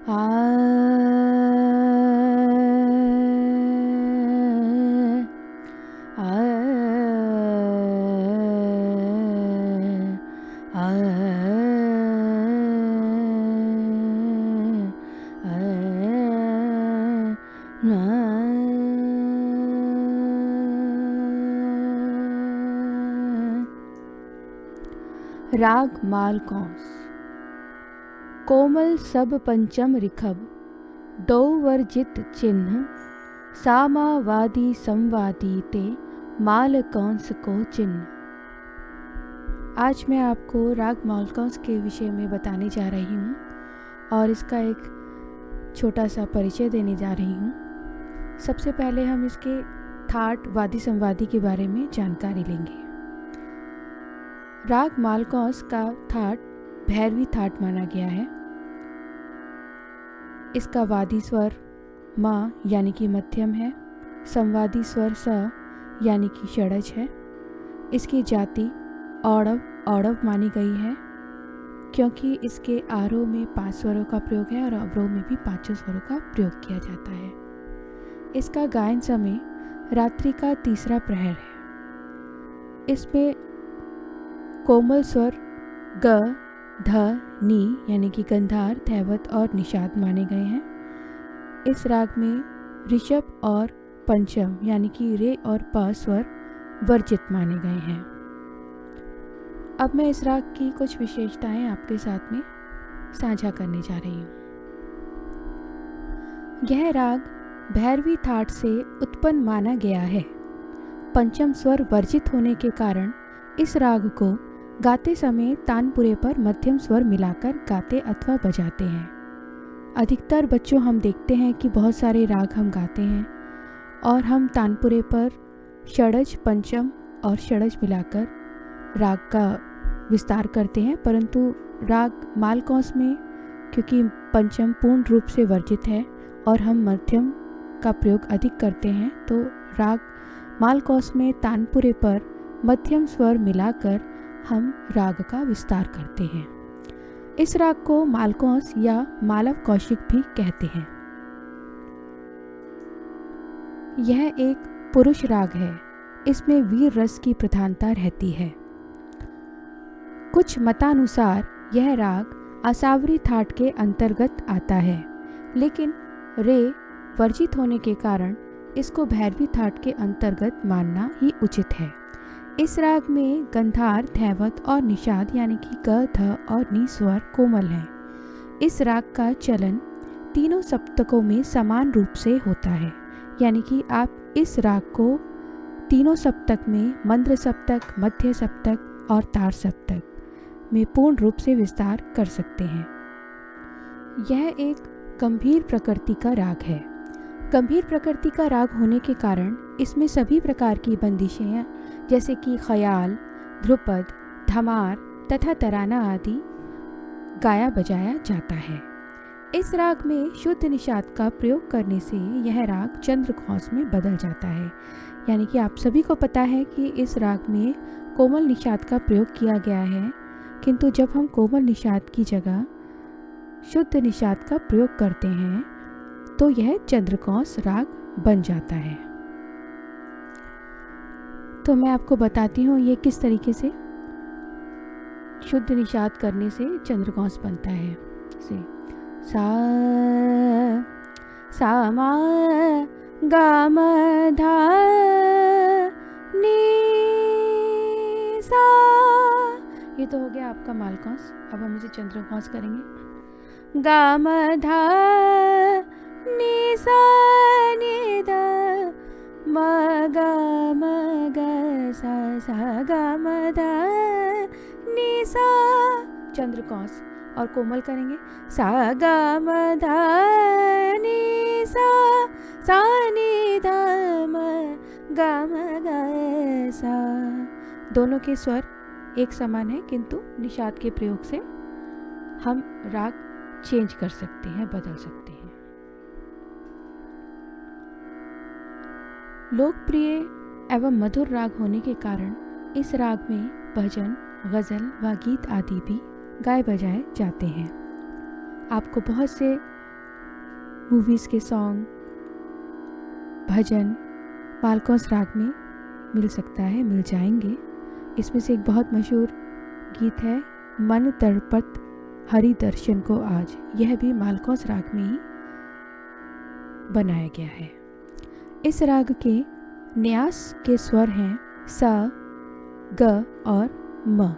आ आ आ राग मालकौंस। कोमल सब पंचम रिखब, दो वर्जित चिन्ह, सामावादी संवादी ते मालकौंस को चिन्ह। आज मैं आपको राग मालकौंस के विषय में बताने जा रही हूँ और इसका एक छोटा सा परिचय देने जा रही हूँ। सबसे पहले हम इसके थाट वादी संवादी के बारे में जानकारी लेंगे। राग मालकौंस का थाट भैरवी थाट माना गया है। इसका वादी स्वर म यानी कि मध्यम है, संवादी स्वर स यानी कि षडज है। इसकी जाति औड़व औड़व मानी गई है क्योंकि इसके आरोह में 5 स्वरों का प्रयोग है और अवरोह में भी 5 स्वरों का प्रयोग किया जाता है। इसका गायन समय रात्रि का तीसरा प्रहर है। इसमें कोमल स्वर ग, ध, नी यानी कि गंधार, धैवत और निषाद माने गए हैं। इस राग में ऋषभ और पंचम यानी कि रे और प स्वर वर्जित माने गए हैं। अब मैं इस राग की कुछ विशेषताएं आपके साथ में साझा करने जा रही हूँ। यह राग भैरवी थाट से उत्पन्न माना गया है। पंचम स्वर वर्जित होने के कारण इस राग को गाते समय तानपुरे पर मध्यम स्वर मिलाकर गाते अथवा बजाते हैं। अधिकतर बच्चों हम देखते हैं कि बहुत सारे राग हम गाते हैं और हम तानपुरे पर षडज, पंचम और षडज मिलाकर राग का विस्तार करते हैं, परंतु राग मालकौंस में क्योंकि पंचम पूर्ण रूप से वर्जित है और हम मध्यम का प्रयोग अधिक करते हैं, तो राग मालकौंस में तानपुरे पर मध्यम स्वर मिलाकर हम राग का विस्तार करते हैं। इस राग को मालकौंस या मालव कौशिक भी कहते हैं। यह एक पुरुष राग है। इसमें वीर रस की प्रधानता रहती है। कुछ मतानुसार यह राग आसावरी थाट के अंतर्गत आता है, लेकिन रे वर्जित होने के कारण इसको भैरवी थाट के अंतर्गत मानना ही उचित है। इस राग में गंधार, धैवत और निषाद यानी कि ग, ध और नी स्वर कोमल हैं। इस राग का चलन तीनों सप्तकों में समान रूप से होता है, यानी कि आप इस राग को तीनों सप्तक में मंद्र सप्तक, मध्य सप्तक और तार सप्तक में पूर्ण रूप से विस्तार कर सकते हैं। यह एक गंभीर प्रकृति का राग है। गंभीर प्रकृति का राग होने के कारण इसमें सभी प्रकार की बंदिशें जैसे कि ख्याल, ध्रुपद, धमार तथा तराना आदि गाया बजाया जाता है। इस राग में शुद्ध निषाद का प्रयोग करने से यह राग चंद्रघोष में बदल जाता है, यानी कि आप सभी को पता है कि इस राग में कोमल निषाद का प्रयोग किया गया है, किंतु जब हम कोमल निषाद की जगह शुद्ध निषाद का प्रयोग करते हैं तो यह चंद्रघोष राग बन जाता है। तो मैं आपको बताती हूँ ये किस तरीके से शुद्ध निषाद करने से चंद्रघोष बनता है। से सा मा गा म धा नी सा, ये तो हो गया आपका मालकौंस। अब हम इसे चंद्रघोष करेंगे। गा म धा नी सा नी द म गा म ग सा गा म धा नी सा, चंद्रघोष। और कोमल करेंगे सा गा म धा नी सा नी धा म गा म ग सा। दोनों के स्वर एक समान है, किंतु निषाद के प्रयोग से हम राग चेंज कर सकते हैं, बदल सकते हैं। लोकप्रिय एवं मधुर राग होने के कारण इस राग में भजन, गज़ल व गीत आदि भी गाए बजाए जाते हैं। आपको बहुत से मूवीज़ के सॉन्ग, भजन मालकोस राग में मिल सकता है, मिल जाएंगे। इसमें से एक बहुत मशहूर गीत है मन तड़पत हरि दर्शन को आज, यह भी मालकोस राग में ही बनाया गया है। इस राग के न्यास के स्वर हैं सा, ग और म।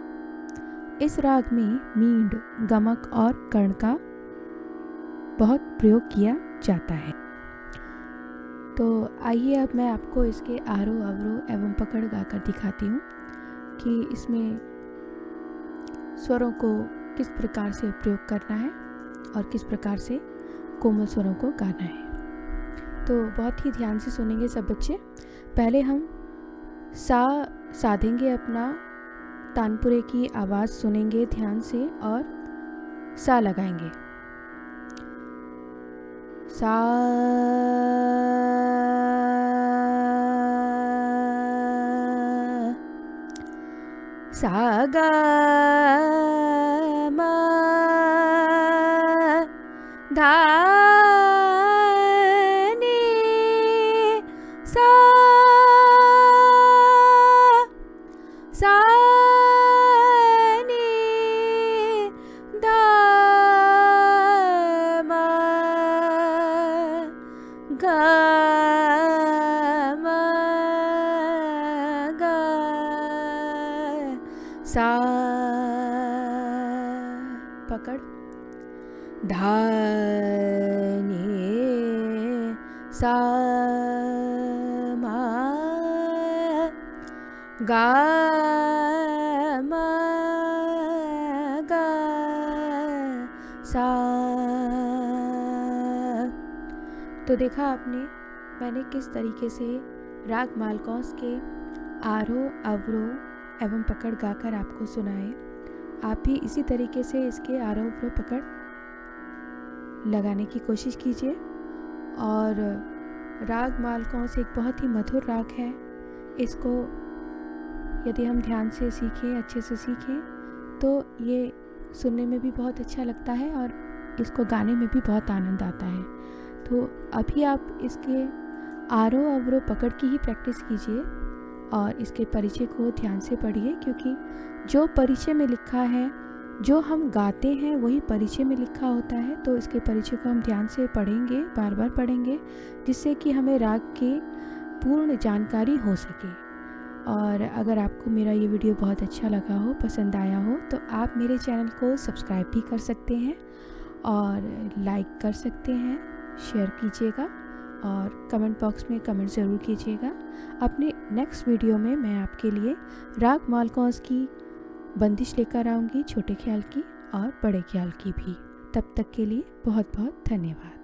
इस राग में मींड, गमक और कर्ण का बहुत प्रयोग किया जाता है। तो आइए अब मैं आपको इसके आरोह अवरोह एवं पकड़ गाकर दिखाती हूँ कि इसमें स्वरों को किस प्रकार से प्रयोग करना है और किस प्रकार से कोमल स्वरों को गाना है। तो बहुत ही ध्यान से सुनेंगे सब बच्चे। पहले हम सा साधेंगे, अपना तानपुरे की आवाज़ सुनेंगे ध्यान से और सा लगाएंगे। सा, सा गा मा धा नी सा, सा नी धा मा गा मा गा सा, पकड़ धा नी सा मा गा मा गा सा। तो देखा आपने मैंने किस तरीके से राग मालकोस के आरोह अवरोह एवं पकड़ गाकर आपको सुनाए। आप भी इसी तरीके से इसके आरोह अवरोह पकड़ लगाने की कोशिश कीजिए। और राग मालकोस एक बहुत ही मधुर राग है। इसको यदि हम ध्यान से सीखें, अच्छे से सीखें, तो ये सुनने में भी बहुत अच्छा लगता है और इसको गाने में भी बहुत आनंद आता है। तो अभी आप इसके आरोह अवरोह पकड़ की ही प्रैक्टिस कीजिए और इसके परिचय को ध्यान से पढ़िए, क्योंकि जो परिचय में लिखा है, जो हम गाते हैं वही परिचय में लिखा होता है। तो इसके परिचय को हम ध्यान से पढ़ेंगे, बार बार पढ़ेंगे, जिससे कि हमें राग की पूर्ण जानकारी हो सके। और अगर आपको मेरा ये वीडियो बहुत अच्छा लगा हो, पसंद आया हो, तो आप मेरे चैनल को सब्सक्राइब भी कर सकते हैं और लाइक कर सकते हैं, शेयर कीजिएगा और कमेंट बॉक्स में कमेंट ज़रूर कीजिएगा। अपने नेक्स्ट वीडियो में मैं आपके लिए राग मालकोस की बंदिश लेकर आऊँगी, छोटे ख्याल की और बड़े ख्याल की भी। तब तक के लिए बहुत बहुत धन्यवाद।